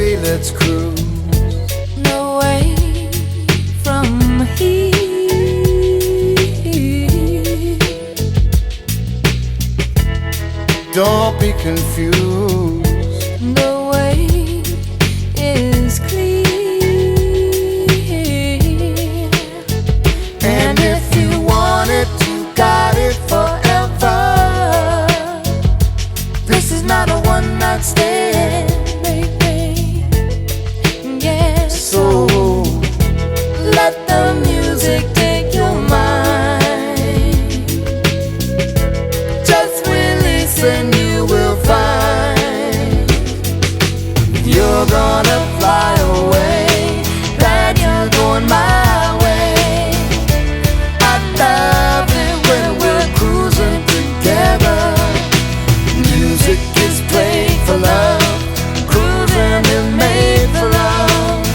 baby, let's cruise away from here. Don't be confused, The way is clear, and if you want it, you got it forever. This is not a one-night stand, baby. Yes, so let the music take your mind. Just release and you will find you're gonna fly away, that you're going my way. I love it when we're cruising together. Music is played for love, cruising is made for love.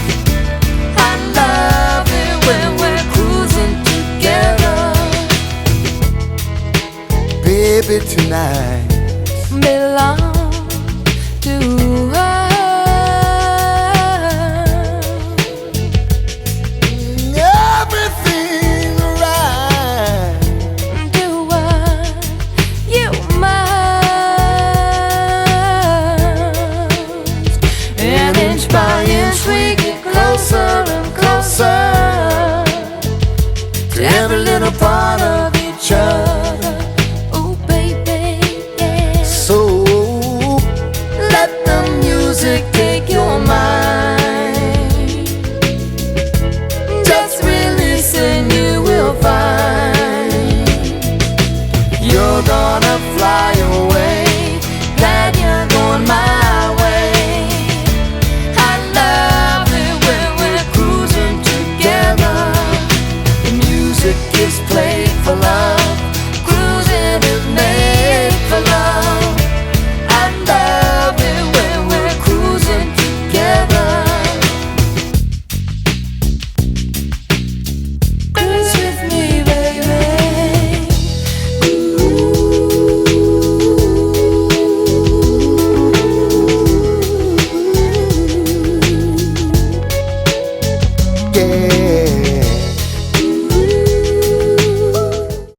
I love it when we're cruising together. Baby, tonight belong to us. everything right. Do what you must, and inch by inch we